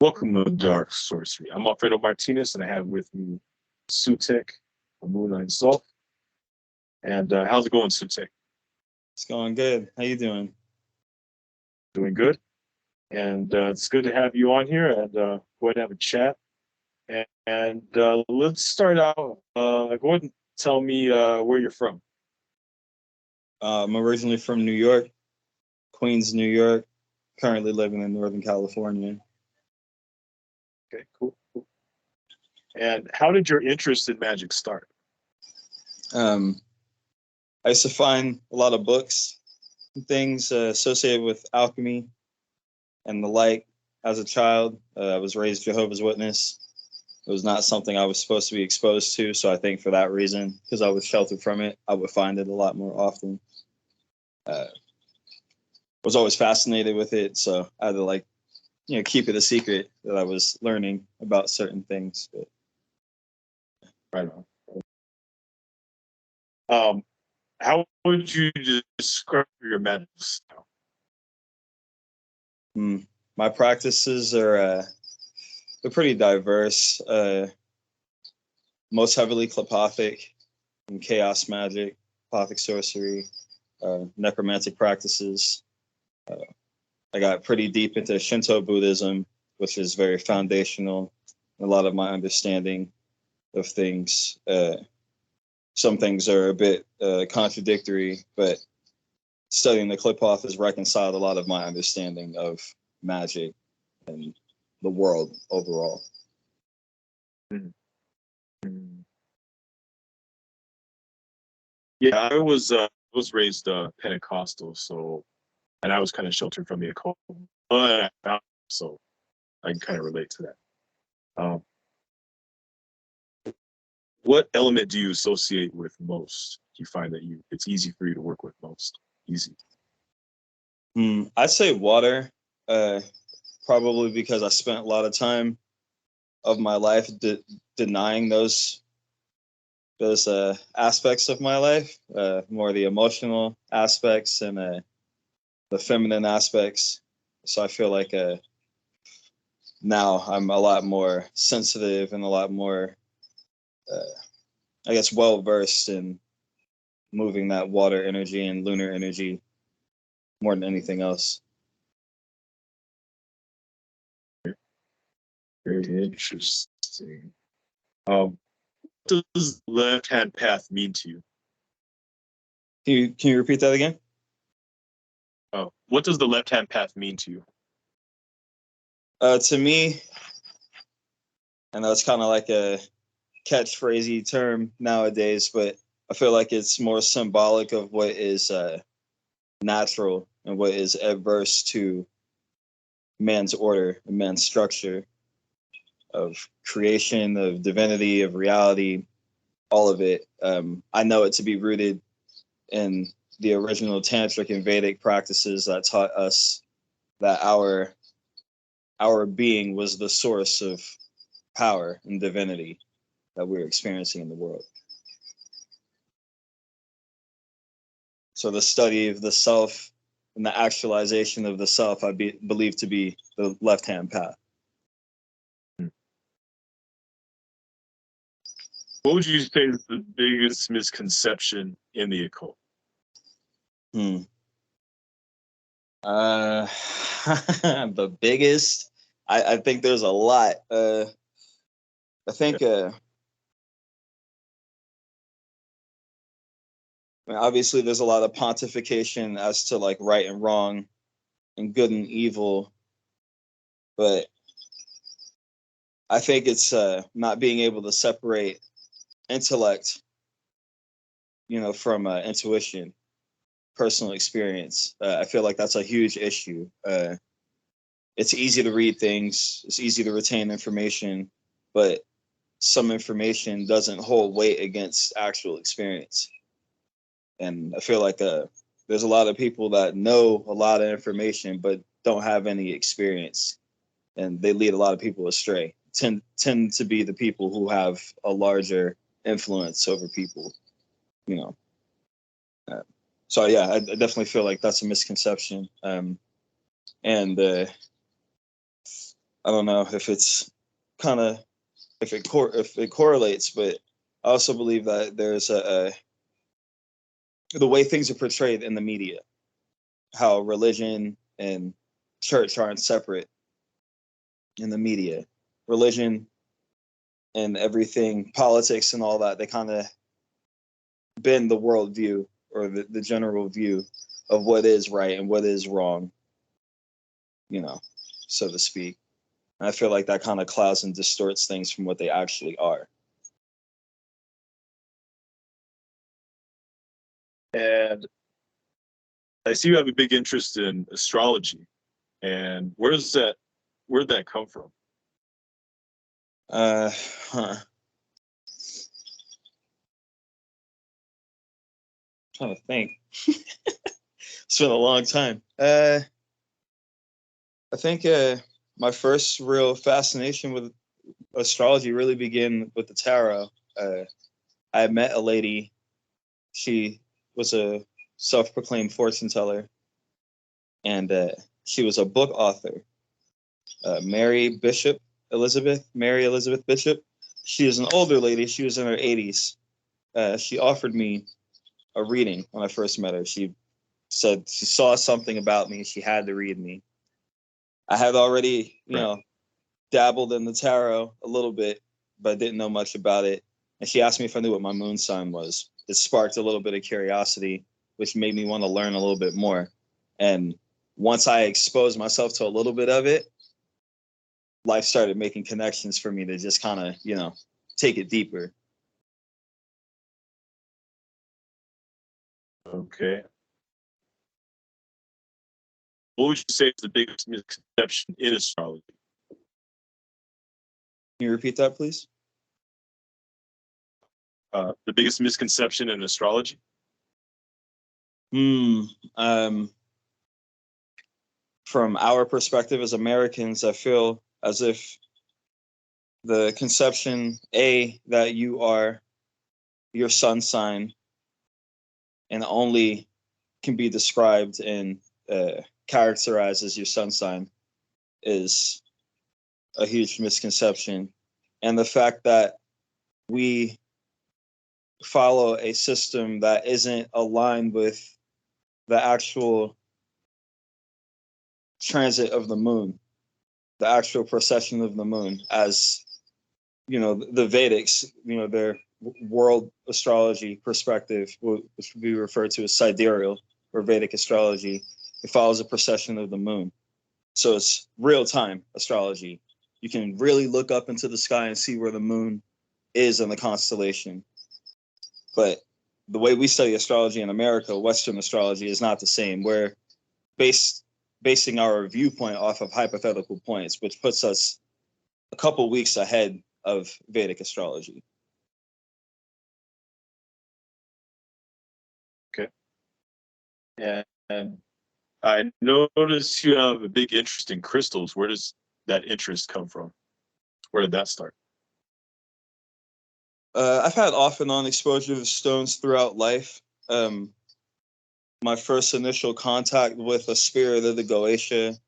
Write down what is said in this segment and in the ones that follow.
Welcome to Dark Sorcery. I'm Alfredo Martinez, and I have with me Sutekh Amun Ain Soph. And how's it going, Sutekh? It's going good. How you doing? Doing good. And it's good to have you on here and go ahead and have a chat. And let's start out. Go ahead and tell me where you're from. I'm originally from New York, Queens, New York. Currently living in Northern California. Okay, cool. And how did your interest in magic start? I used to find a lot of books and things associated with alchemy and the like as a child. I was raised Jehovah's Witness. It was not something I was supposed to be exposed to, so I think for that reason, because I was sheltered from it, I would find it a lot more often. Was always fascinated with it, so I had to keep it a secret that I was learning about certain things. But Right on. How would you describe your magic style? My practices are they're pretty diverse. Most heavily Klepothic and chaos magic, Klepothic sorcery, necromantic practices. I got pretty deep into Shinto Buddhism, which is very foundational in a lot of my understanding of things. Some things are a bit contradictory, but studying the Qliphoth has reconciled a lot of my understanding of magic and the world overall. Yeah, I was raised Pentecostal, and I was kind of sheltered from the occult, but so I can kind of relate to that. What element do you associate with most? Do you find that it's easy for you to work with most? Easy. I'd say water, probably because I spent a lot of time of my life denying those aspects of my life, more the emotional aspects and the feminine aspects. So I feel like now I'm a lot more sensitive and a lot more, I guess, well versed in moving that water energy and lunar energy more than anything else. Very interesting. What does left-hand path mean to you? Can you repeat that again? What does the left-hand path mean to you? To me, I know it's kind of like a catchphrasey term nowadays, but I feel like it's more symbolic of what is natural and what is adverse to man's order and man's structure of creation, of divinity, of reality, all of it. I know it to be rooted in the original tantric and Vedic practices that taught us that our being was the source of power and divinity that we're experiencing in the world. So the study of the self and the actualization of the self, I believe to be the left-hand path. What would you say is the biggest misconception in the occult? The biggest, I think there's a lot. I think, obviously there's a lot of pontification as to like right and wrong and good and evil, but I think it's not being able to separate intellect, from intuition, personal experience. I feel like that's a huge issue. It's easy to read things, it's easy to retain information, but some information doesn't hold weight against actual experience. And I feel like there's a lot of people that know a lot of information but don't have any experience, and they lead a lot of people astray. Tend to be the people who have a larger influence over people, So yeah, I definitely feel like that's a misconception. And I don't know if it's kind of if it correlates, but I also believe that there's the way things are portrayed in the media, how religion and church aren't separate in the media. Religion and everything, politics and all that, they kind of bend the worldview or the general view of what is right and what is wrong, so to speak. And I feel like that kind of clouds and distorts things from what they actually are. And I see you have a big interest in astrology. And where'd that come from? Huh. Trying to think. It's been a long time. I think my first real fascination with astrology really began with the tarot. I met a lady. She was a self-proclaimed fortune teller, and she was a book author. Mary Elizabeth Bishop. She is an older lady. She was in her 80s. She offered me a reading when I first met her. She said she saw something about me. She had to read me. I had already, dabbled in the tarot a little bit, but didn't know much about it. And she asked me if I knew what my moon sign was. It sparked a little bit of curiosity, which made me want to learn a little bit more. And once I exposed myself to a little bit of it, life started making connections for me to just kind of, take it deeper. Okay. What would you say is the biggest misconception in astrology? Can you repeat that, please? The biggest misconception in astrology? From our perspective as Americans, I feel as if the conception, that you are your sun sign and only can be described and characterized as your sun sign, is a huge misconception. And the fact that we follow a system that isn't aligned with the actual transit of the moon, the actual procession of the moon, as the Vedics, their world astrology perspective, which we refer to as sidereal or Vedic astrology. It follows a procession of the moon. So it's real-time astrology. You can really look up into the sky and see where the moon is in the constellation. But the way we study astrology in America, Western astrology, is not the same. We're basing our viewpoint off of hypothetical points, which puts us a couple weeks ahead of Vedic astrology. Okay. And I notice you have a big interest in crystals. Where does that interest come from? Where did that start? I've had off and on exposure to stones throughout life. My first initial contact with a spirit of the Goetia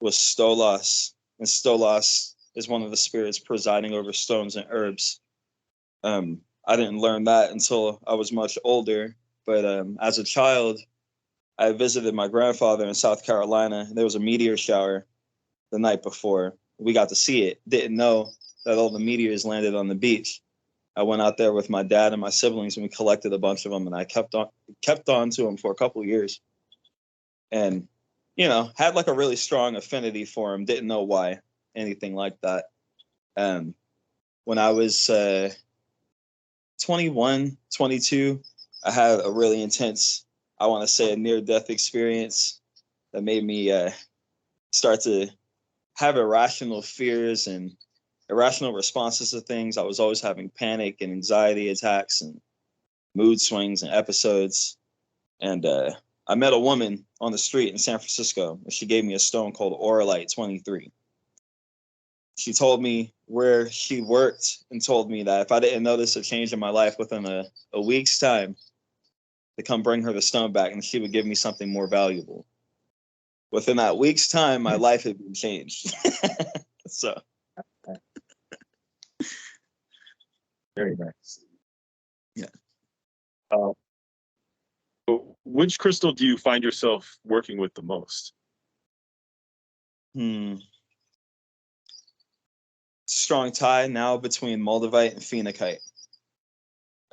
was Stolas. And Stolas is one of the spirits presiding over stones and herbs. I didn't learn that until I was much older. But as a child, I visited my grandfather in South Carolina. There was a meteor shower the night before. We got to see it. Didn't know that all the meteors landed on the beach. I went out there with my dad and my siblings, and we collected a bunch of them, and I kept on to them for a couple of years. And, had like a really strong affinity for them. Didn't know why, anything like that. When I was 21, 22, I had a really intense, I want to say, a near-death experience that made me start to have irrational fears and irrational responses to things. I was always having panic and anxiety attacks and mood swings and episodes. And I met a woman on the street in San Francisco, and she gave me a stone called Auralite 23. She told me where she worked and told me that if I didn't notice a change in my life within a week's time, to come bring her the stone back, and she would give me something more valuable. Within that week's time, my life had been changed. So Very nice. yeah. Which crystal do you find yourself working with the most? Strong tie now between moldavite and phenakite.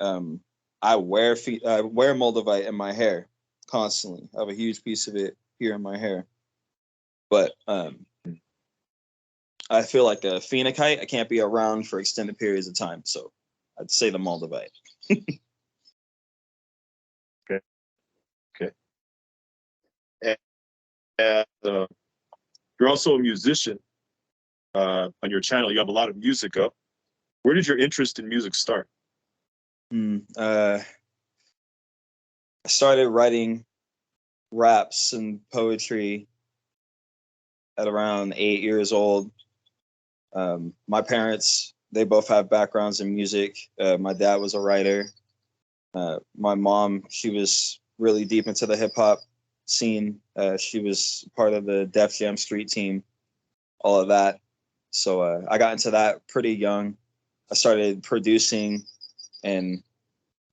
I wear moldavite in my hair constantly. I have a huge piece of it here in my hair, but I feel like a phenakite I can't be around for extended periods of time, so I'd say the moldavite. Okay. And you're also a musician. On your channel, you have a lot of music up. Where did your interest in music start? I started writing raps and poetry at around 8 years old. My parents, they both have backgrounds in music. My dad was a writer. My mom, she was really deep into the hip hop scene. She was part of the Def Jam street team, all of that. So I got into that pretty young. I started producing and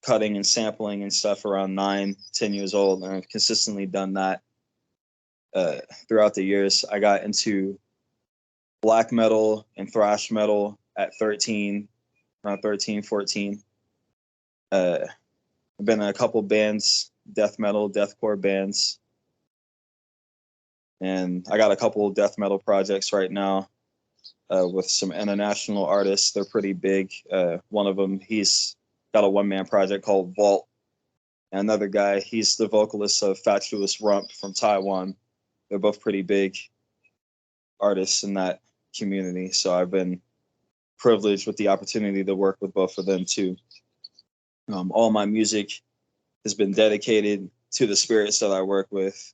cutting and sampling and stuff around 9, 10 years old, and I've consistently done that throughout the years. I got into black metal and thrash metal at 13, around 13, 14. I've been in a couple bands, death metal, deathcore bands, and I got a couple death metal projects right now with some international artists. They're pretty big. One of them, he's got a one-man project called Vault. And another guy, he's the vocalist of Fatuous Rump from Taiwan. They're both pretty big artists in that community. So I've been privileged with the opportunity to work with both of them too. All my music has been dedicated to the spirits that I work with.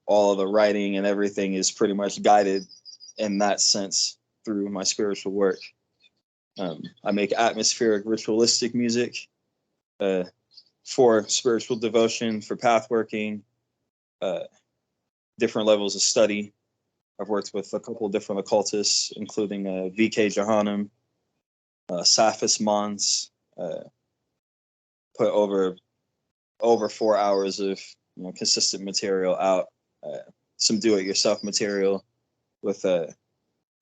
All of the writing and everything is pretty much guided in that sense through my spiritual work. I make atmospheric ritualistic music for spiritual devotion, for path working, different levels of study. I've worked with a couple of different occultists, including VK Johannem, Saphis Mons, put over 4 hours of consistent material out, some do-it-yourself material with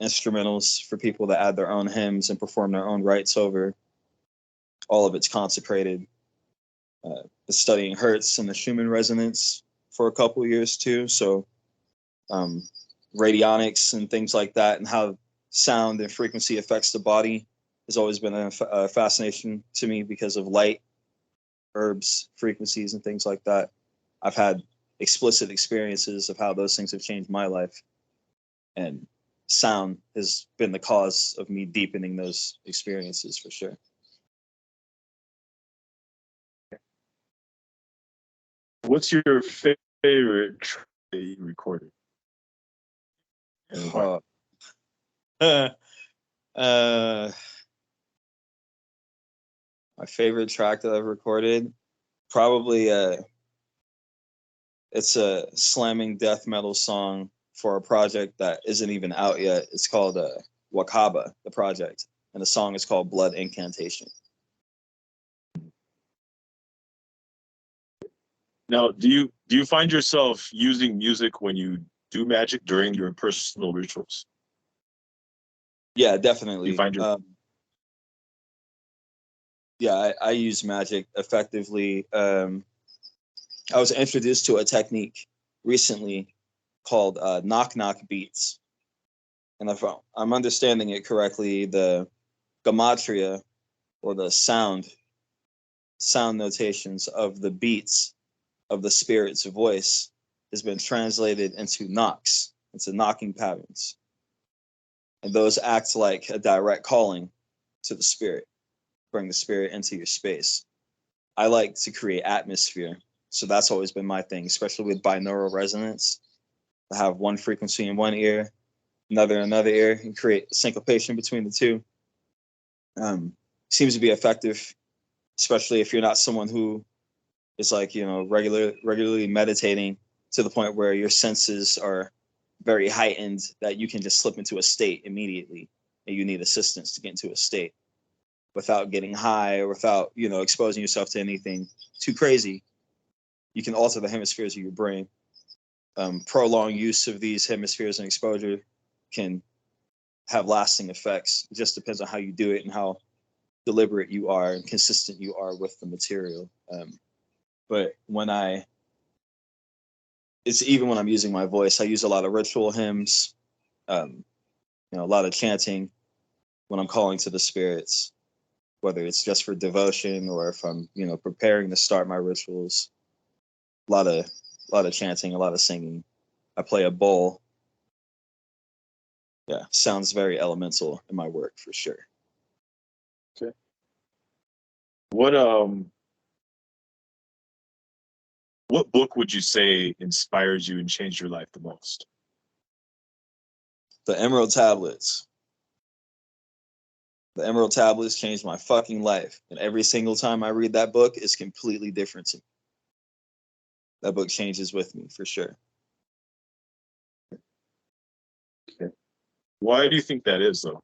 instrumentals for people to add their own hymns and perform their own rites over. All of it's consecrated. Studying Hertz and the Schumann resonance for a couple of years too. So radionics and things like that, and how sound and frequency affects the body has always been a fascination to me because of light, herbs, frequencies, and things like that. I've had explicit experiences of how those things have changed my life, and sound has been the cause of me deepening those experiences for sure. What's your favorite track that you recorded? My favorite track that I've recorded, probably it's a slamming death metal song for a project that isn't even out yet. It's called Wakaba, the project, and the song is called Blood Incantation. Now, do you find yourself using music when you do magic during your personal rituals? Yeah, definitely. You find your yeah, I use magic effectively. I was introduced to a technique recently called knock knock beats, and if I'm understanding it correctly, the gematria or the sound notations of the beats of the spirit's voice has been translated into knocks, into knocking patterns, and those act like a direct calling to the spirit, bring the spirit into your space. I like to create atmosphere, so that's always been my thing, especially with binaural resonance. I have one frequency in one ear, another in another ear, and create syncopation between the two. Seems to be effective, especially if you're not someone who is like regularly meditating to the point where your senses are very heightened that you can just slip into a state immediately, and you need assistance to get into a state without getting high or without, you know, exposing yourself to anything too crazy. You can alter the hemispheres of your brain. Prolonged use of these hemispheres and exposure can have lasting effects. It just depends on how you do it and how deliberate you are and consistent you are with the material. But it's even when I'm using my voice, I use a lot of ritual hymns, you know, a lot of chanting when I'm calling to the spirits, whether it's just for devotion or if I'm, you know, preparing to start my rituals. A lot of chanting, a lot of singing. I play a bowl. Yeah, sounds very elemental in my work for sure. Okay. What book would you say inspires you and changed your life the most? The Emerald Tablets. The Emerald Tablets changed my fucking life. And every single time I read that book, it's completely different to me. That book changes with me for sure. Okay. Why do you think that is, though?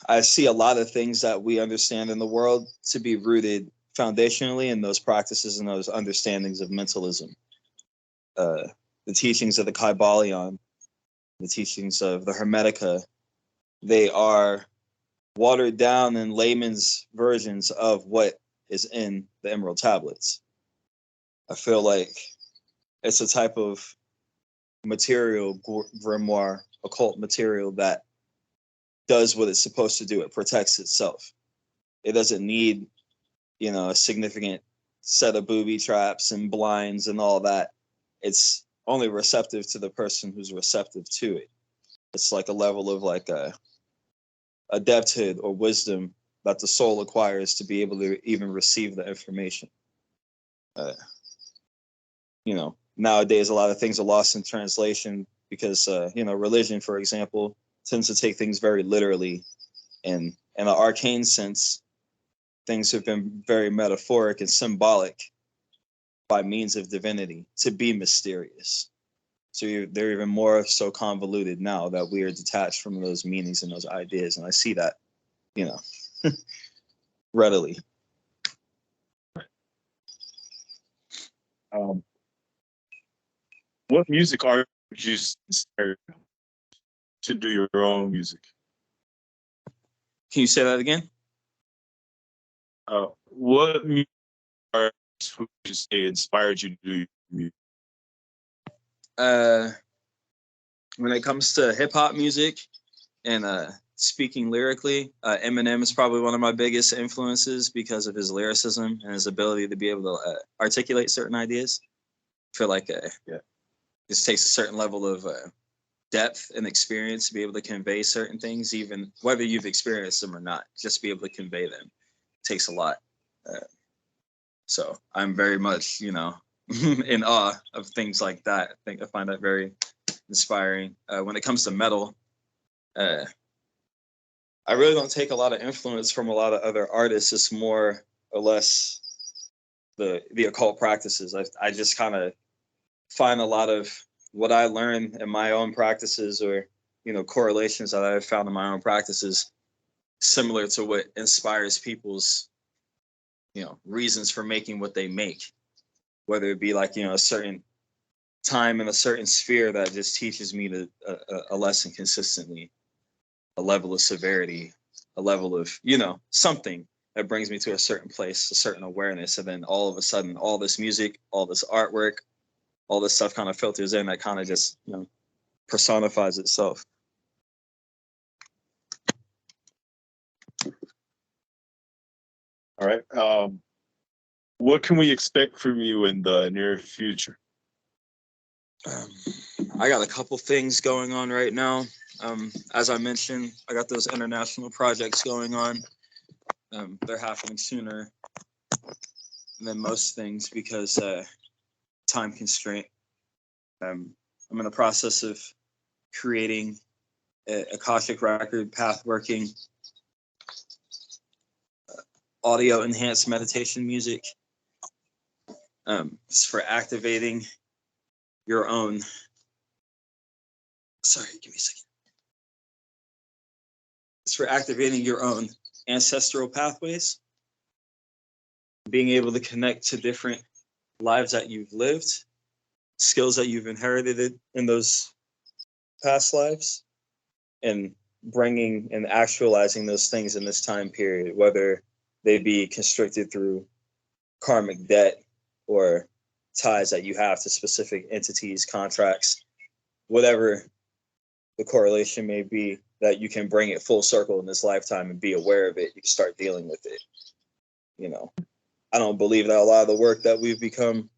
I see a lot of things that we understand in the world to be rooted foundationally in those practices and those understandings of mentalism. The teachings of the Kybalion, the teachings of the Hermetica, they are watered down in layman's versions of what is in the Emerald Tablets. I feel like it's a type of material, grimoire, occult material that does what it's supposed to do. It protects itself. It doesn't need, you know, a significant set of booby traps and blinds and all that. It's only receptive to the person who's receptive to it. It's like a level of like a adepthood or wisdom that the soul acquires to be able to even receive the information. You know, nowadays a lot of things are lost in translation because you know, religion, for example, tends to take things very literally, and in an arcane sense, things have been very metaphoric and symbolic by means of divinity to be mysterious. So they're even more so convoluted now that we are detached from those meanings and those ideas, and I see that, you know, readily. What music art would you inspire to do your own music? Can you say that again? What music art would you say inspired you to do your music? When it comes to hip hop music and speaking lyrically, Eminem is probably one of my biggest influences because of his lyricism and his ability to be able to articulate certain ideas. I feel like this takes a certain level of depth and experience to be able to convey certain things, even whether you've experienced them or not. Just be able to convey them takes a lot. So I'm very much, you know, in awe of things like that. I find that very inspiring. When it comes to metal, I really don't take a lot of influence from a lot of other artists. It's more or less the occult practices. I just kind of find a lot of what I learn in my own practices, or, you know, correlations that I've found in my own practices, similar to what inspires people's, you know, reasons for making what they make, whether it be like, you know, a certain time in a certain sphere that just teaches me a lesson consistently, a level of severity, a level of, you know, something that brings me to a certain place, a certain awareness. And then all of a sudden, all this music, all this artwork, all this stuff kind of filters in, that kind of just, you know, personifies itself. All right. What can we expect from you in the near future? I got a couple things going on right now. As I mentioned, I got those international projects going on. They're happening sooner than most things because time constraint. I'm in the process of creating a Akashic record, path working, audio enhanced meditation music. It's for activating your own. Sorry, give me a second. It's for activating your own ancestral pathways, being able to connect to different lives that you've lived, skills that you've inherited in those past lives, and bringing and actualizing those things in this time period, whether they be constricted through karmic debt or ties that you have to specific entities, contracts, whatever the correlation may be, that you can bring it full circle in this lifetime and be aware of it. You can start dealing with it. You know, I don't believe that a lot of the work that we've become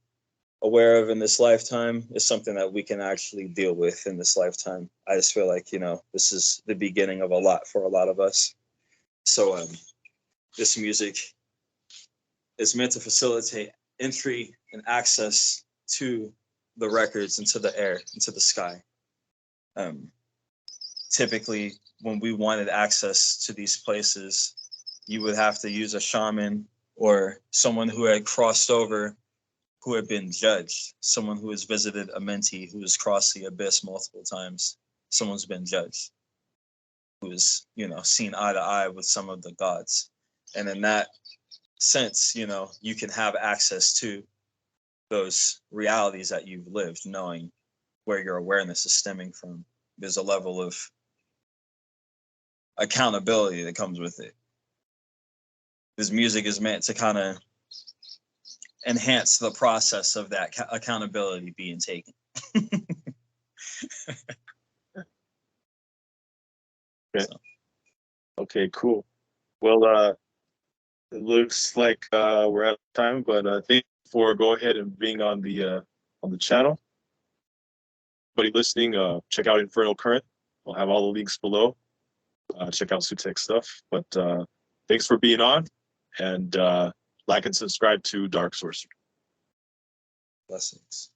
aware of in this lifetime is something that we can actually deal with in this lifetime. I just feel like, you know, this is the beginning of a lot for a lot of us. So this music is meant to facilitate entry and access to the records, into the air, into the sky. Typically, when we wanted access to these places, you would have to use a shaman or someone who had crossed over, who had been judged, someone who has visited a mentee, who has crossed the abyss multiple times. Someone's been judged, who has, you know, seen eye to eye with some of the gods. And in that sense, you know, you can have access to those realities that you've lived, knowing where your awareness is stemming from. There's a level of accountability that comes with it. This music is meant to kind of enhance the process of that accountability being taken. Okay. So. Okay, cool. Well, it looks like we're out of time, but thank you for go ahead and being on the channel. Anybody listening, check out Infernal Current. We'll have all the links below. Check out Sutekh stuff. But thanks for being on, and like and subscribe to Dark Sorcery. Blessings.